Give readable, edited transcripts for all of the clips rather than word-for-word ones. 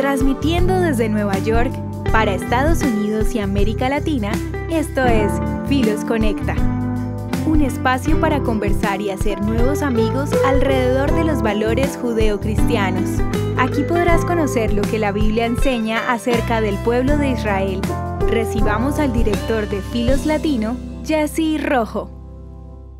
Transmitiendo desde Nueva York para Estados Unidos y América Latina, esto es Filos Conecta. Un espacio para conversar y hacer nuevos amigos alrededor de los valores judeocristianos. Aquí podrás conocer lo que la Biblia enseña acerca del pueblo de Israel. Recibamos al director de Filos Latino, Jesse Rojo.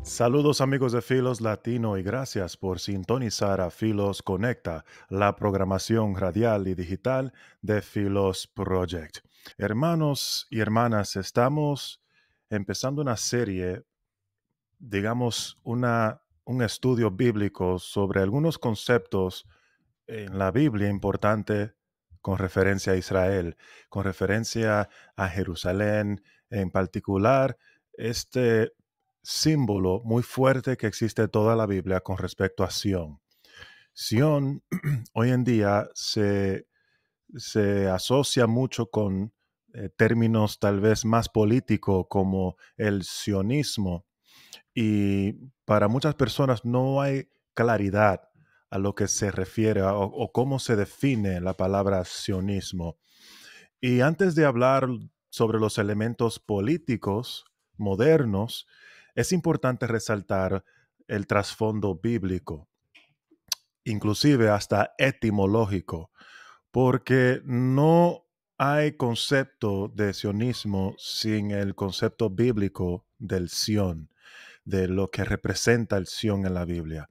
Saludos amigos de Filos Latino y gracias por sintonizar a Filos Conecta, la programación radial y digital de Filos Project. Hermanos y hermanas, estamos empezando una serie, digamos un estudio bíblico sobre algunos conceptos en la Biblia importante con referencia a Israel, con referencia a Jerusalén, en particular este símbolo muy fuerte que existe en toda la Biblia con respecto a Sión. Sión hoy en día se asocia mucho con términos tal vez más políticos como el sionismo, y para muchas personas no hay claridad a lo que se refiere o cómo se define la palabra sionismo. Y antes de hablar sobre los elementos políticos modernos, es importante resaltar el trasfondo bíblico, inclusive hasta etimológico, porque no hay concepto de sionismo sin el concepto bíblico del Sión, de lo que representa el Sión en la Biblia.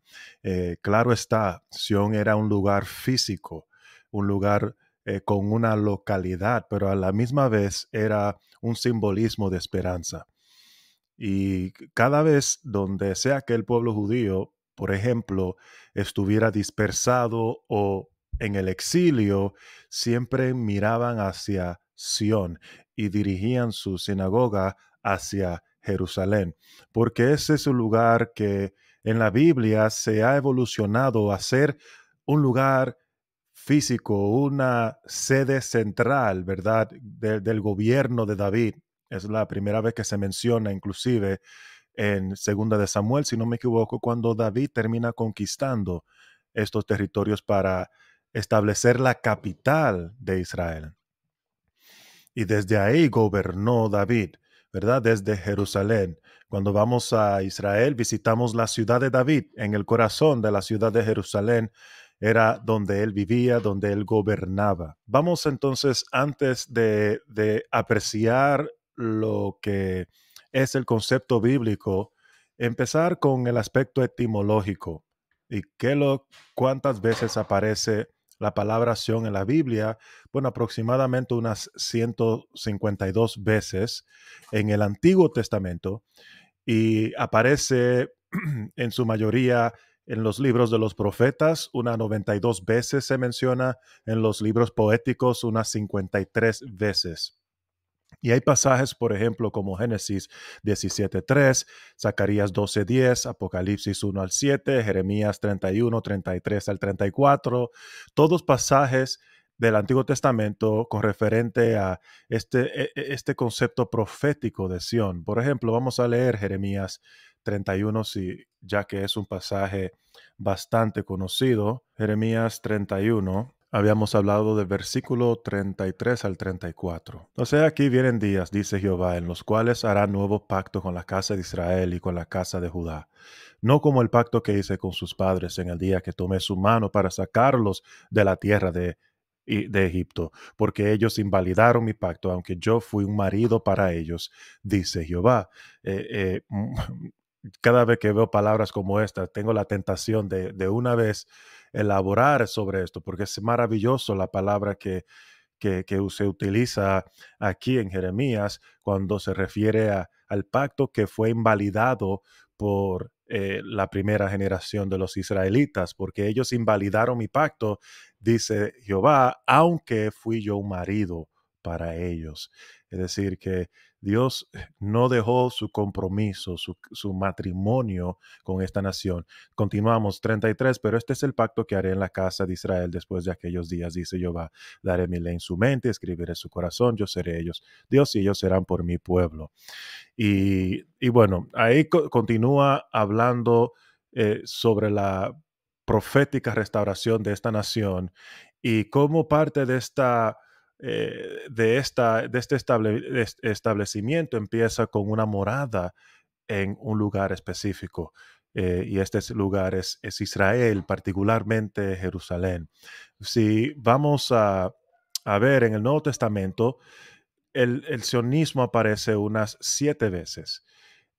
Claro está, Sión era un lugar físico, un lugar con una localidad, pero a la misma vez era un simbolismo de esperanza. Y cada vez donde sea que el pueblo judío, por ejemplo, estuviera dispersado o en el exilio, siempre miraban hacia Sión y dirigían su sinagoga hacia Jerusalén, porque ese es un lugar que en la Biblia se ha evolucionado a ser un lugar físico, una sede central, ¿verdad?, del gobierno de David. Es la primera vez que se menciona, inclusive en Segunda de Samuel, si no me equivoco, cuando David termina conquistando estos territorios para establecer la capital de Israel. Y desde ahí gobernó David, ¿verdad? Desde Jerusalén. Cuando vamos a Israel, visitamos la ciudad de David. En el corazón de la ciudad de Jerusalén era donde él vivía, donde él gobernaba. Vamos entonces, antes de apreciar lo que es el concepto bíblico, empezar con el aspecto etimológico y cuántas veces aparece la palabra Sión en la Biblia. Bueno, aproximadamente unas 152 veces en el Antiguo Testamento, y aparece en su mayoría en los libros de los profetas, unas 92 veces se menciona, en los libros poéticos unas 53 veces. Y hay pasajes, por ejemplo, como Génesis 17:3, Zacarías 12:10, Apocalipsis 1 al 7, Jeremías 31, 33 al 34, todos pasajes del Antiguo Testamento con referente a este concepto profético de Sión. Por ejemplo, vamos a leer Jeremías 31, ya que es un pasaje bastante conocido. Jeremías 31. Habíamos hablado del versículo 33 al 34. O sea, aquí vienen días, dice Jehová, en los cuales hará nuevo pacto con la casa de Israel y con la casa de Judá. No como el pacto que hice con sus padres en el día que tomé su mano para sacarlos de la tierra de Egipto, porque ellos invalidaron mi pacto, aunque yo fui un marido para ellos, dice Jehová. Cada vez que veo palabras como esta, tengo la tentación de una vez elaborar sobre esto, porque es maravilloso la palabra que se utiliza aquí en Jeremías cuando se refiere al pacto que fue invalidado por la primera generación de los israelitas, porque ellos invalidaron mi pacto, dice Jehová, aunque fui yo un marido para ellos. Es decir, que Dios no dejó su compromiso, su matrimonio con esta nación. Continuamos, 33, pero este es el pacto que haré en la casa de Israel después de aquellos días, dice Jehová. Daré mi ley en su mente, escribiré su corazón, yo seré ellos Dios y ellos serán por mi pueblo. Y bueno, ahí continúa hablando sobre la profética restauración de esta nación Y como parte de este establecimiento empieza con una morada en un lugar específico. Y este lugar es Israel, particularmente Jerusalén. Si vamos a ver en el Nuevo Testamento, el sionismo aparece unas 7 veces.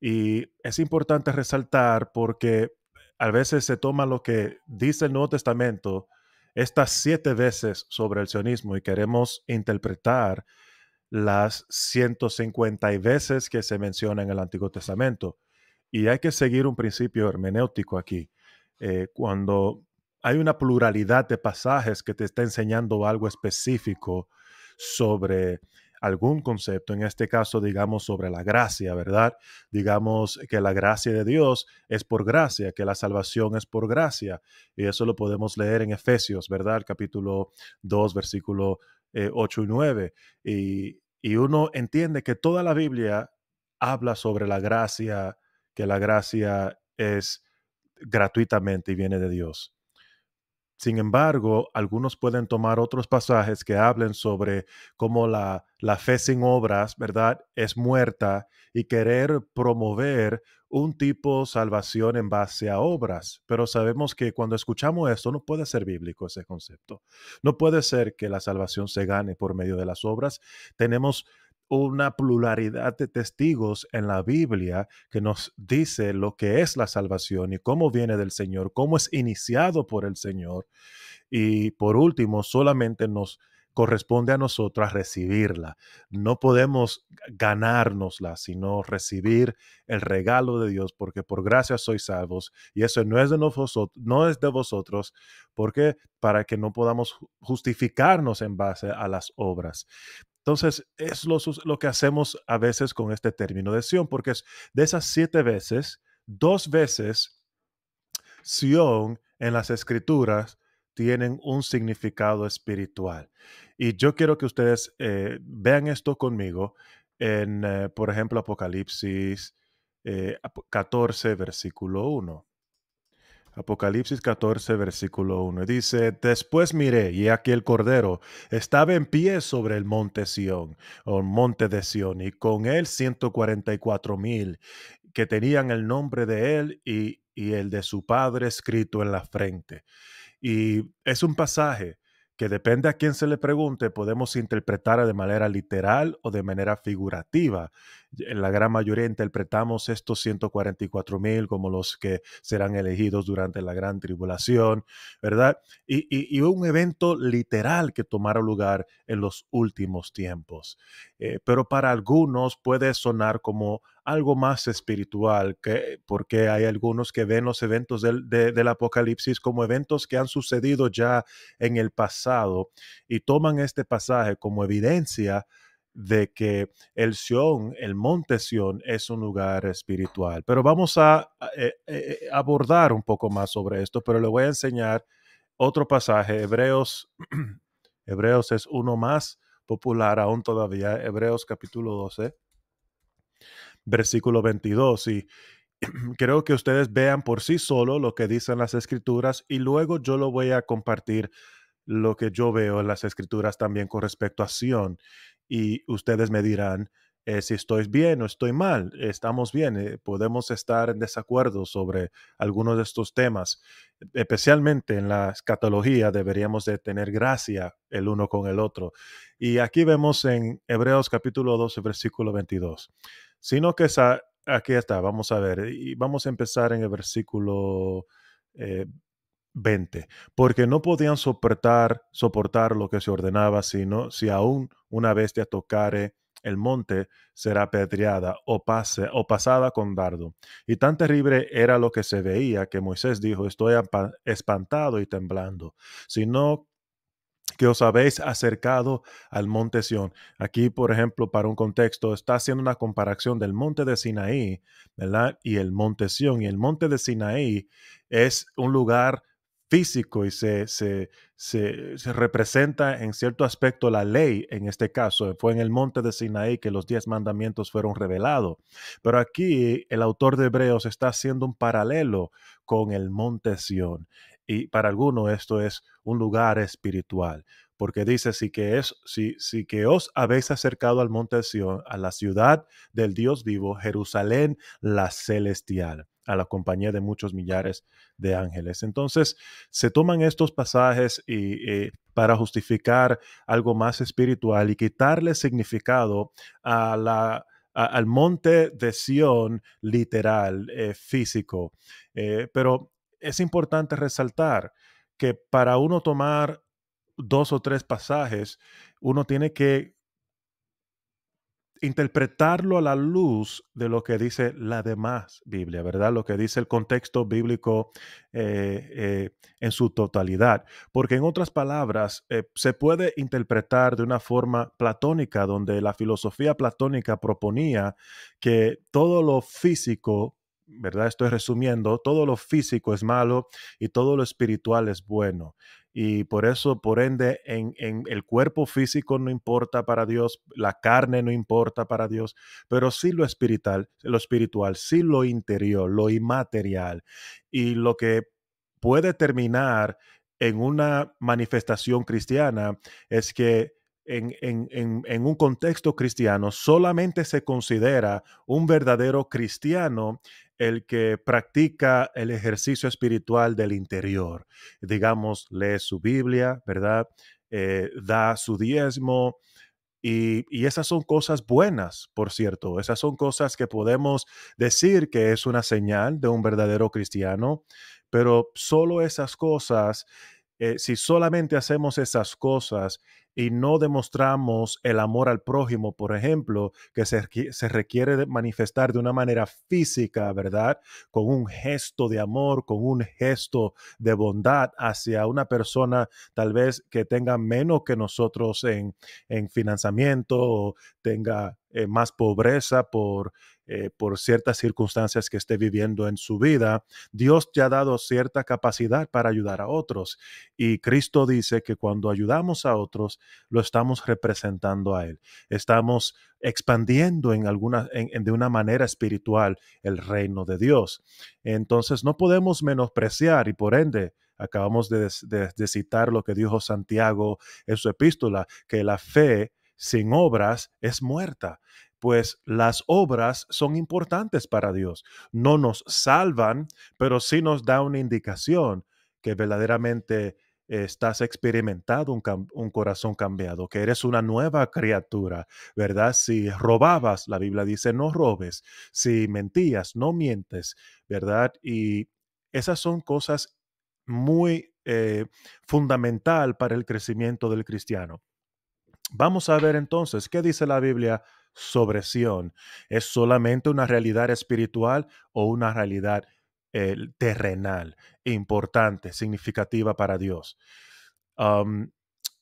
Y es importante resaltar porque a veces se toma lo que dice el Nuevo Testamento, estas 7 veces sobre el sionismo, y queremos interpretar las 150 veces que se menciona en el Antiguo Testamento. Y hay que seguir un principio hermenéutico aquí. Cuando hay una pluralidad de pasajes que te está enseñando algo específico sobre algún concepto, en este caso, digamos, sobre la gracia, ¿verdad? Digamos que la gracia de Dios es por gracia, que la salvación es por gracia. Y eso lo podemos leer en Efesios, ¿verdad? Capítulo 2, versículo 8 y 9. Y uno entiende que toda la Biblia habla sobre la gracia, que la gracia es gratuitamente y viene de Dios. Sin embargo, algunos pueden tomar otros pasajes que hablen sobre cómo la fe sin obras, ¿verdad?, es muerta y querer promover un tipo de salvación en base a obras. Pero sabemos que cuando escuchamos esto no puede ser bíblico ese concepto. No puede ser que la salvación se gane por medio de las obras. Tenemos una pluralidad de testigos en la Biblia que nos dice lo que es la salvación y cómo viene del Señor, cómo es iniciado por el Señor. Y por último, solamente nos corresponde a nosotros recibirla. No podemos ganárnosla, sino recibir el regalo de Dios, porque por gracia sois salvos. Y eso no es de nosotros, no es de vosotros, porque para que no podamos justificarnos en base a las obras. Entonces, es lo que hacemos a veces con este término de Sión, porque es de esas 7 veces, 2 veces Sión en las escrituras tienen un significado espiritual. Y yo quiero que ustedes vean esto conmigo en, por ejemplo, Apocalipsis 14, versículo 1. Apocalipsis 14, versículo 1. Dice, después miré, y aquí el Cordero estaba en pie sobre el monte Sión, o monte de Sión, y con él 144,000 que tenían el nombre de él y el de su padre escrito en la frente. Y es un pasaje que depende a quién se le pregunte, podemos interpretar de manera literal o de manera figurativa. En la gran mayoría interpretamos estos 144,000 como los que serán elegidos durante la gran tribulación, ¿verdad? Y un evento literal que tomará lugar en los últimos tiempos. Pero para algunos puede sonar como algo más espiritual, porque hay algunos que ven los eventos del Apocalipsis como eventos que han sucedido ya en el pasado y toman este pasaje como evidencia de que el Sión, el monte Sión, es un lugar espiritual. Pero vamos a abordar un poco más sobre esto, pero le voy a enseñar otro pasaje, Hebreos. Hebreos es uno más popular aún todavía, Hebreos capítulo 12, versículo 22. Y creo que ustedes vean por sí solo lo que dicen las escrituras y luego yo lo voy a compartir lo que yo veo en las escrituras también con respecto a Sión. Y ustedes me dirán si estoy bien o estoy mal. Estamos bien, podemos estar en desacuerdo sobre algunos de estos temas. Especialmente en la escatología deberíamos de tener gracia el uno con el otro. Y aquí vemos en Hebreos capítulo 12, versículo 22. Sino que aquí está, vamos a ver, y vamos a empezar en el versículo eh, 20, porque no podían soportar lo que se ordenaba, sino si aún una bestia tocare el monte, será apedreada o pasada con dardo. Y tan terrible era lo que se veía que Moisés dijo, estoy espantado y temblando, sino que os habéis acercado al monte Sión. Aquí, por ejemplo, para un contexto, está haciendo una comparación del monte de Sinaí, ¿verdad? Y el monte Sión. Y el monte de Sinaí es un lugar físico y se representa en cierto aspecto la ley. En este caso, fue en el monte de Sinaí que los 10 mandamientos fueron revelados. Pero aquí el autor de Hebreos está haciendo un paralelo con el monte Sión. y para algunos esto es un lugar espiritual, porque dice, si que os habéis acercado al monte de Sión, a la ciudad del Dios vivo, Jerusalén la celestial, a la compañía de muchos millares de ángeles. Entonces, se toman estos pasajes para justificar algo más espiritual y quitarle significado a al monte de Sión literal, físico. Pero es importante resaltar que para uno tomar dos o tres pasajes, uno tiene que interpretarlo a la luz de lo que dice la demás Biblia, ¿verdad? Lo que dice el contexto bíblico en su totalidad. Porque en otras palabras, se puede interpretar de una forma platónica, donde la filosofía platónica proponía que todo lo físico, ¿verdad? Estoy resumiendo, todo lo físico es malo y todo lo espiritual es bueno. Y por eso, por ende, en el cuerpo físico no importa para Dios, la carne no importa para Dios, pero sí lo espiritual, sí lo interior, lo inmaterial. Y lo que puede terminar en una manifestación cristiana es que en un contexto cristiano solamente se considera un verdadero cristiano el que practica el ejercicio espiritual del interior, digamos, lee su Biblia, ¿verdad? Da su diezmo. Y esas son cosas buenas, por cierto. Esas son cosas que podemos decir que es una señal de un verdadero cristiano, pero solo esas cosas, si solamente hacemos esas cosas y no demostramos el amor al prójimo, por ejemplo, que se requiere de manifestar de una manera física, ¿verdad? Con un gesto de amor, con un gesto de bondad hacia una persona tal vez que tenga menos que nosotros en financiamiento o tenga más pobreza por ciertas circunstancias que esté viviendo en su vida, Dios te ha dado cierta capacidad para ayudar a otros. Y Cristo dice que cuando ayudamos a otros, lo estamos representando a Él. Estamos expandiendo de una manera espiritual el reino de Dios. Entonces no podemos menospreciar y por ende acabamos de citar lo que dijo Santiago en su epístola, que la fe sin obras es muerta. Pues las obras son importantes para Dios. No nos salvan, pero sí nos da una indicación que verdaderamente estás experimentando un corazón cambiado, que eres una nueva criatura, ¿verdad? Si robabas, la Biblia dice no robes. Si mentías, no mientes, ¿verdad? Y esas son cosas muy fundamental para el crecimiento del cristiano. Vamos a ver entonces qué dice la Biblia sobre Sión. ¿Es solamente una realidad espiritual o una realidad terrenal, importante, significativa para Dios? Am,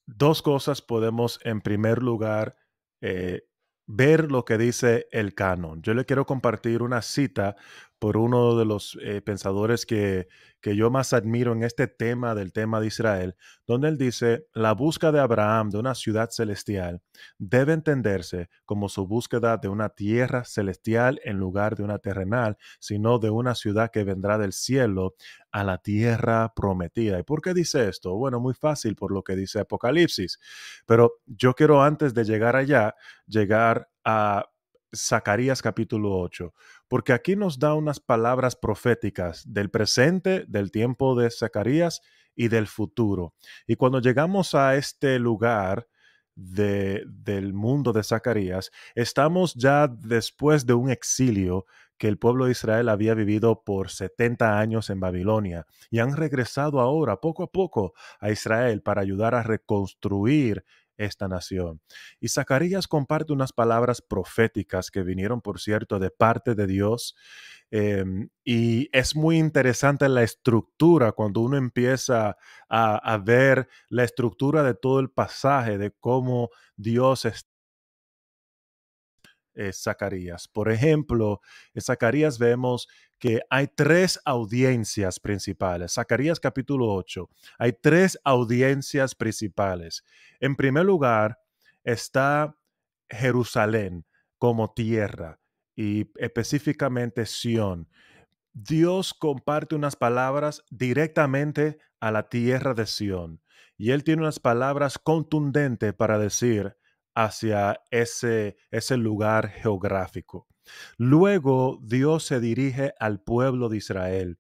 Dos cosas podemos en primer lugar eh, ver lo que dice el canon. Yo le quiero compartir una cita por uno de los pensadores que yo más admiro en este tema del tema de Israel, donde él dice, la búsqueda de Abraham de una ciudad celestial debe entenderse como su búsqueda de una tierra celestial en lugar de una terrenal, sino de una ciudad que vendrá del cielo a la tierra prometida. ¿Y por qué dice esto? Bueno, muy fácil por lo que dice Apocalipsis. Pero yo quiero antes de llegar allá, llegar a Zacarías capítulo 8, porque aquí nos da unas palabras proféticas del presente, del tiempo de Zacarías y del futuro. Y cuando llegamos a este lugar del mundo de Zacarías, estamos ya después de un exilio que el pueblo de Israel había vivido por 70 años en Babilonia y han regresado ahora poco a poco a Israel para ayudar a reconstruir esta nación. Y Zacarías comparte unas palabras proféticas que vinieron, por cierto, de parte de Dios. Y es muy interesante la estructura cuando uno empieza a ver la estructura de todo el pasaje, de cómo Dios Zacarías. Por ejemplo, en Zacarías vemos que hay tres audiencias principales. Zacarías capítulo 8, hay tres audiencias principales. En primer lugar está Jerusalén como tierra y específicamente Sión. Dios comparte unas palabras directamente a la tierra de Sión y Él tiene unas palabras contundentes para decir hacia ese lugar geográfico. Luego Dios se dirige al pueblo de Israel,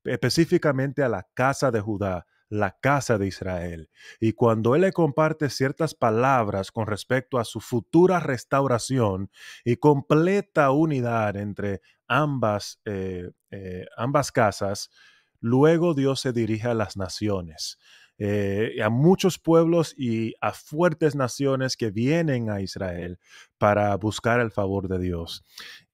específicamente a la casa de Judá, la casa de Israel. Y cuando Él le comparte ciertas palabras con respecto a su futura restauración y completa unidad entre ambas casas, luego Dios se dirige a las naciones, a muchos pueblos y a fuertes naciones que vienen a Israel para buscar el favor de Dios.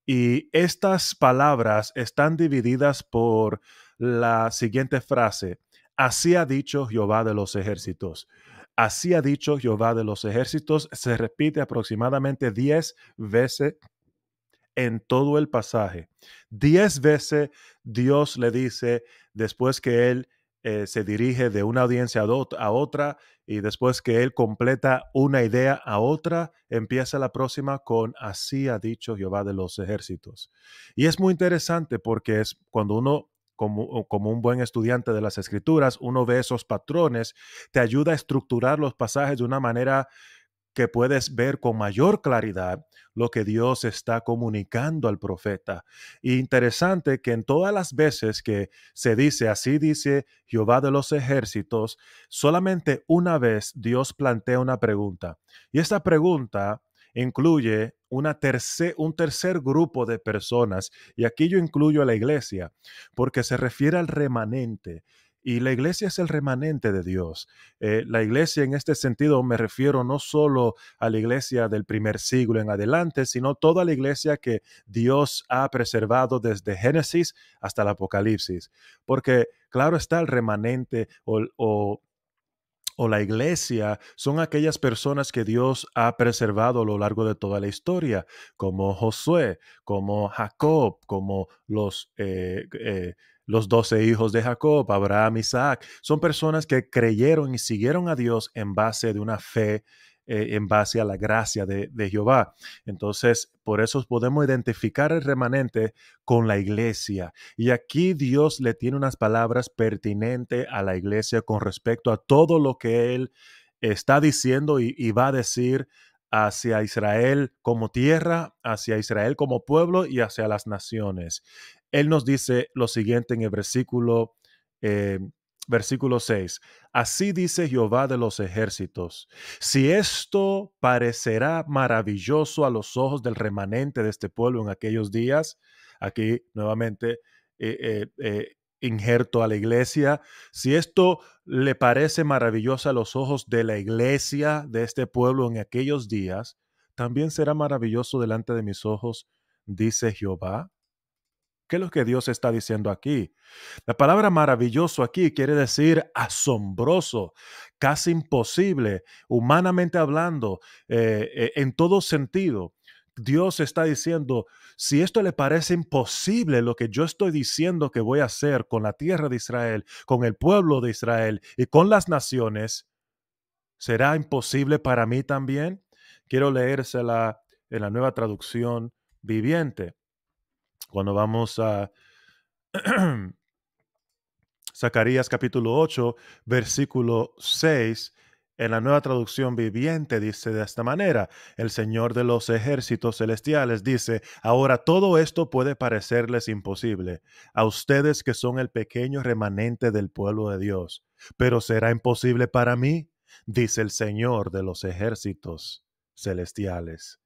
Y estas palabras están divididas por la siguiente frase: así ha dicho Jehová de los ejércitos. Así ha dicho Jehová de los ejércitos se repite aproximadamente 10 veces en todo el pasaje. 10 veces Dios le dice, después que él se dirige de una audiencia a otra, y después que él completa una idea a otra, empieza la próxima con así ha dicho Jehová de los ejércitos. Y es muy interesante porque es cuando uno, como un buen estudiante de las escrituras, uno ve esos patrones, te ayuda a estructurar los pasajes de una manera que puedes ver con mayor claridad lo que Dios está comunicando al profeta. Y interesante que en todas las veces que se dice, así dice Jehová de los ejércitos, solamente una vez Dios plantea una pregunta. Y esta pregunta incluye un tercer grupo de personas, y aquí yo incluyo a la iglesia, porque se refiere al remanente. Y la iglesia es el remanente de Dios. La iglesia en este sentido me refiero no solo a la iglesia del primer siglo en adelante, sino toda la iglesia que Dios ha preservado desde Génesis hasta el Apocalipsis. Porque claro está, el remanente o la iglesia son aquellas personas que Dios ha preservado a lo largo de toda la historia, como Josué, como Jacob, como los 12 hijos de Jacob, Abraham, Isaac. Son personas que creyeron y siguieron a Dios en base de una fe, en base a la gracia de Jehová. Entonces, por eso podemos identificar el remanente con la iglesia. Y aquí Dios le tiene unas palabras pertinentes a la iglesia con respecto a todo lo que Él está diciendo y va a decir hacia Israel como tierra, hacia Israel como pueblo y hacia las naciones. Él nos dice lo siguiente en el eh, versículo 6. Así dice Jehová de los ejércitos: si esto parecerá maravilloso a los ojos del remanente de este pueblo en aquellos días, aquí nuevamente injerto a la iglesia, si esto le parece maravilloso a los ojos de la iglesia de este pueblo en aquellos días, también será maravilloso delante de mis ojos, dice Jehová. ¿Qué es lo que Dios está diciendo aquí? La palabra maravilloso aquí quiere decir asombroso, casi imposible, humanamente hablando, en todo sentido. Dios está diciendo, si esto le parece imposible lo que yo estoy diciendo que voy a hacer con la tierra de Israel, con el pueblo de Israel y con las naciones, ¿será imposible para mí también? Quiero leérsela en la Nueva Traducción Viviente. Cuando vamos a Zacarías capítulo 8, versículo 6, en la Nueva Traducción Viviente dice de esta manera: el Señor de los ejércitos celestiales dice, ahora todo esto puede parecerles imposible a ustedes que son el pequeño remanente del pueblo de Dios, pero ¿será imposible para mí? Dice el Señor de los ejércitos celestiales.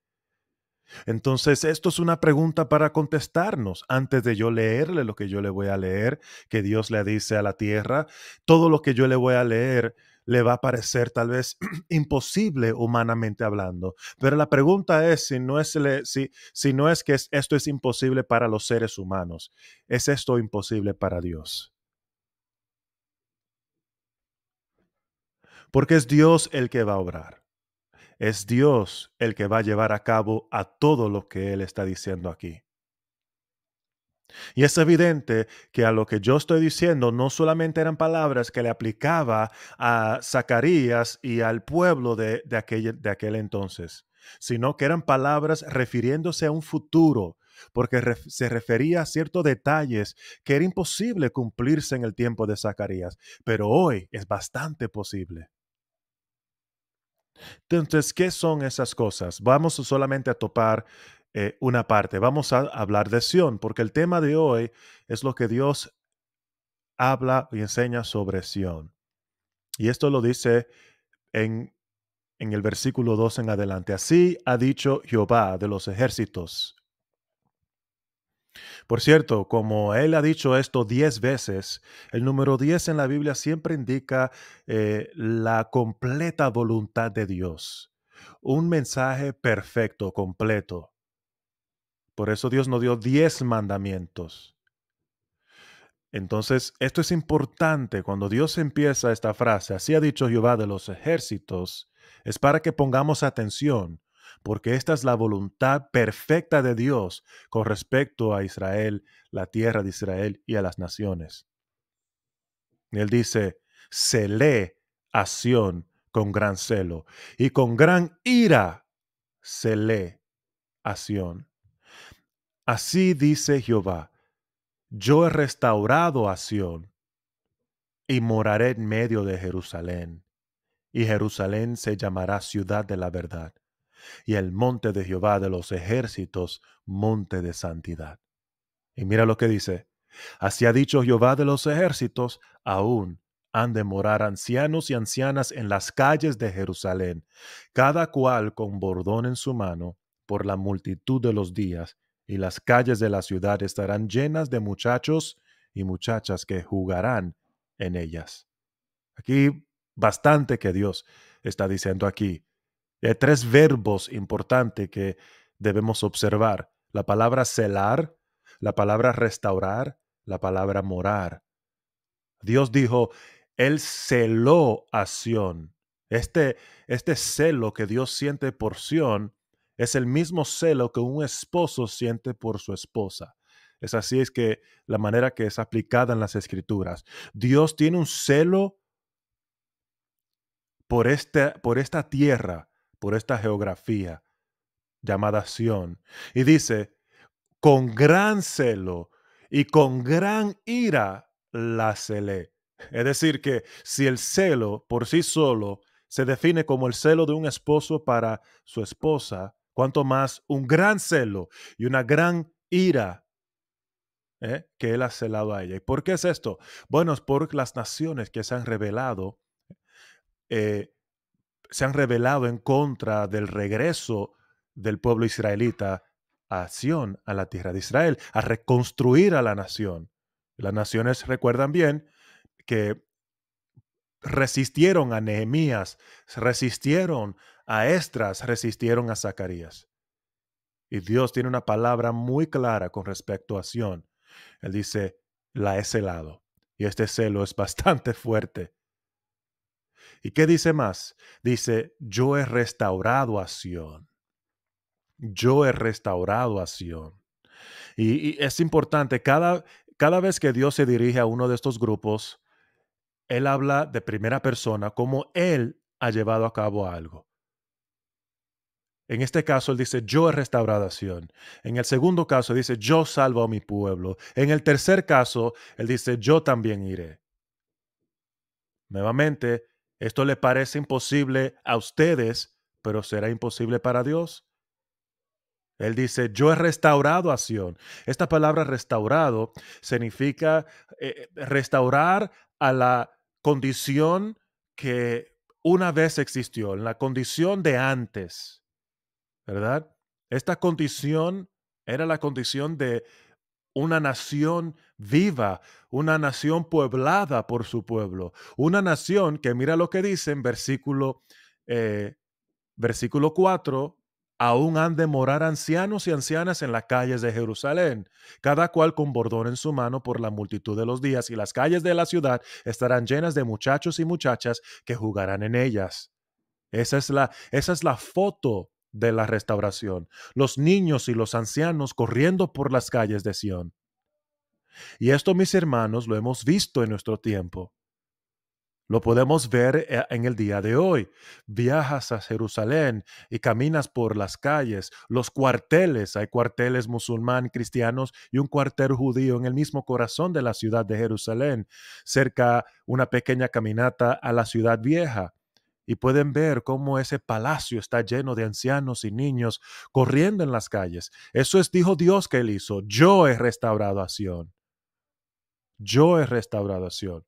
Entonces, esto es una pregunta para contestarnos antes de yo leerle lo que yo le voy a leer, que Dios le dice a la tierra. Todo lo que yo le voy a leer le va a parecer tal vez imposible humanamente hablando. Pero la pregunta es si no es que esto es imposible para los seres humanos, ¿es esto imposible para Dios? Porque es Dios el que va a obrar. Es Dios el que va a llevar a cabo a todo lo que Él está diciendo aquí. Y es evidente que a lo que yo estoy diciendo no solamente eran palabras que le aplicaba a Zacarías y al pueblo de aquel entonces, sino que eran palabras refiriéndose a un futuro, porque se refería a ciertos detalles que era imposible cumplirse en el tiempo de Zacarías, pero hoy es bastante posible. Entonces, ¿qué son esas cosas? Vamos solamente a topar una parte. Vamos a hablar de Sión, porque el tema de hoy es lo que Dios habla y enseña sobre Sión. Y esto lo dice en, en el versículo 2 en adelante. Así ha dicho Jehová de los ejércitos. Por cierto, como él ha dicho esto 10 veces, el número 10 en la Biblia siempre indica la completa voluntad de Dios. Un mensaje perfecto, completo. Por eso Dios nos dio 10 mandamientos. Entonces, esto es importante cuando Dios empieza esta frase, así ha dicho Jehová de los ejércitos, es para que pongamos atención, porque esta es la voluntad perfecta de Dios con respecto a Israel, la tierra de Israel y a las naciones. Y él dice, celé a Sión con gran celo y con gran ira celé a Sión. Así dice Jehová, yo he restaurado a Sión y moraré en medio de Jerusalén. Y Jerusalén se llamará ciudad de la verdad, y el monte de Jehová de los ejércitos, monte de santidad. Y mira lo que dice, así ha dicho Jehová de los ejércitos, aún han de morar ancianos y ancianas en las calles de Jerusalén, cada cual con bordón en su mano, por la multitud de los días, y las calles de la ciudad estarán llenas de muchachos y muchachas que jugarán en ellas. Aquí bastante que Dios está diciendo aquí. Hay tres verbos importantes que debemos observar. La palabra celar, la palabra restaurar, la palabra morar. Dios dijo, Él celó a Sión. Este celo que Dios siente por Sión es el mismo celo que un esposo siente por su esposa. Es así es que la manera que es aplicada en las Escrituras. Dios tiene un celo por esta tierra, por esta geografía llamada Sión. Y dice, con gran celo y con gran ira la celé. Es decir, que si el celo por sí solo se define como el celo de un esposo para su esposa, cuanto más un gran celo y una gran ira que él ha celado a ella. ¿Y por qué es esto? Bueno, es por las naciones que eh, se han rebelado en contra del regreso del pueblo israelita a Sión, a la tierra de Israel, a reconstruir a la nación. Las naciones recuerdan bien que resistieron a Nehemías, resistieron a Esdras, resistieron a Zacarías. Y Dios tiene una palabra muy clara con respecto a Sión. Él dice, la he celado. Y este celo es bastante fuerte. ¿Y qué dice más? Dice, yo he restaurado a Sión. Yo he restaurado a Sión. Y es importante, cada vez que Dios se dirige a uno de estos grupos, Él habla de primera persona como Él ha llevado a cabo algo. En este caso, Él dice, yo he restaurado a Sión. En el segundo caso, dice, yo salvo a mi pueblo. En el tercer caso, Él dice, yo también iré. Nuevamente, esto le parece imposible a ustedes, pero ¿será imposible para Dios? Él dice, yo he restaurado a Sión. Esta palabra restaurado significa restaurar a la condición que una vez existió, en la condición de antes, ¿verdad? Esta condición era la condición de una nación viva, una nación pueblada por su pueblo, una nación que mira lo que dice en versículo 4, aún han de morar ancianos y ancianas en las calles de Jerusalén, cada cual con bordón en su mano por la multitud de los días, y las calles de la ciudad estarán llenas de muchachos y muchachas que jugarán en ellas. Esa es la foto de la restauración. Los niños y los ancianos corriendo por las calles de Sión. Y esto, mis hermanos, lo hemos visto en nuestro tiempo. Lo podemos ver en el día de hoy. Viajas a Jerusalén y caminas por las calles, los cuarteles. Hay cuarteles musulmán, cristianos y un cuartel judío en el mismo corazón de la ciudad de Jerusalén, cerca una pequeña caminata a la ciudad vieja. Y pueden ver cómo ese palacio está lleno de ancianos y niños corriendo en las calles. Eso dijo Dios que él hizo. Yo he restaurado a Sión. Yo he restaurado a Sión.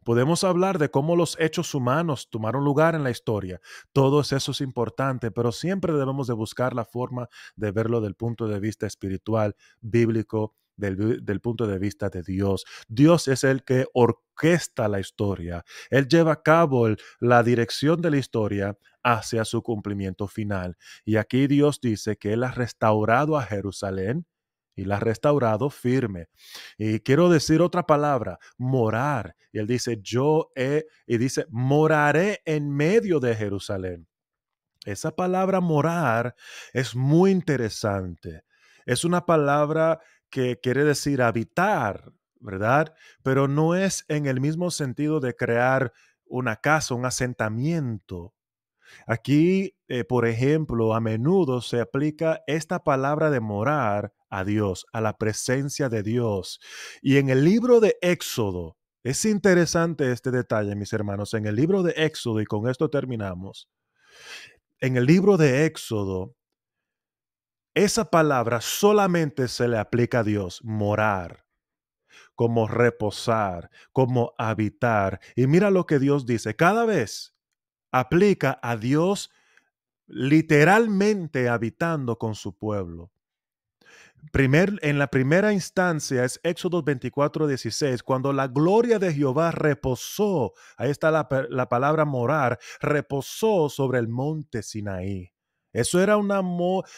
Podemos hablar de cómo los hechos humanos tomaron lugar en la historia. Todo eso es importante, pero siempre debemos de buscar la forma de verlo del punto de vista espiritual, bíblico, del punto de vista de Dios. Dios es el que orquesta la historia. Él lleva a cabo la dirección de la historia hacia su cumplimiento final. Y aquí Dios dice que Él ha restaurado a Jerusalén y la ha restaurado firme. Y quiero decir otra palabra, morar. Y él dice, y dice, moraré en medio de Jerusalén. Esa palabra morar es muy interesante. Es una palabra que quiere decir habitar, ¿verdad? Pero no es en el mismo sentido de crear una casa, un asentamiento. Aquí, por ejemplo, a menudo se aplica esta palabra de morar a Dios, a la presencia de Dios. Y en el libro de Éxodo, es interesante este detalle, mis hermanos, en el libro de Éxodo, y con esto terminamos, en el libro de Éxodo, esa palabra solamente se le aplica a Dios, morar, como reposar, como habitar. Y mira lo que Dios dice, cada vez aplica a Dios literalmente habitando con su pueblo. En la primera instancia es Éxodo 24:16, cuando la gloria de Jehová reposó, ahí está la palabra morar, reposó sobre el monte Sinaí. Eso era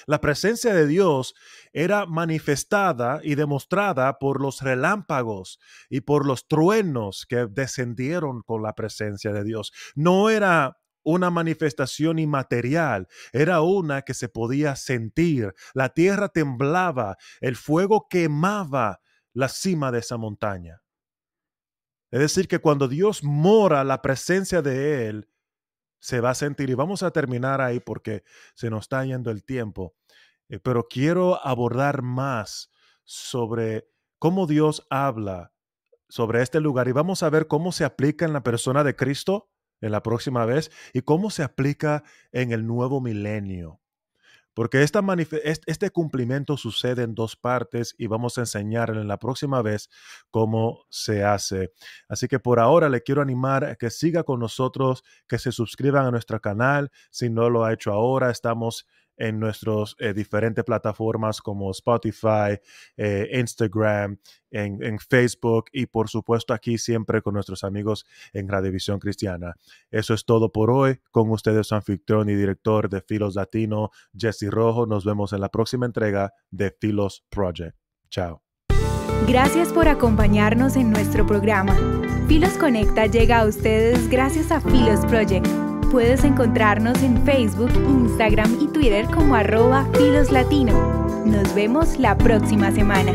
la presencia de Dios era manifestada y demostrada por los relámpagos y por los truenos que descendieron con la presencia de Dios. No era una manifestación inmaterial, era una que se podía sentir. La tierra temblaba, el fuego quemaba la cima de esa montaña. Es decir, que cuando Dios mora, la presencia de Él se va a sentir. Y vamos a terminar ahí porque se nos está yendo el tiempo. Pero quiero abordar más sobre cómo Dios habla sobre este lugar y vamos a ver cómo se aplica en la persona de Cristo en la próxima vez y cómo se aplica en el nuevo milenio. Porque este cumplimiento sucede en dos partes y vamos a enseñar en la próxima vez cómo se hace. Así que por ahora le quiero animar a que siga con nosotros, que se suscriban a nuestro canal. Si no lo ha hecho ahora, estamos en nuestras diferentes plataformas como Spotify, Instagram, en Facebook y por supuesto aquí siempre con nuestros amigos en Radiovisión Cristiana. Eso es todo por hoy. Con ustedes su anfitrión y director de Filos Latino, Jesse Rojo. Nos vemos en la próxima entrega de Filos Project. Chao. Gracias por acompañarnos en nuestro programa. Filos Conecta llega a ustedes gracias a Filos Project. Puedes encontrarnos en Facebook, Instagram y Twitter como @FilosLatino. Nos vemos la próxima semana.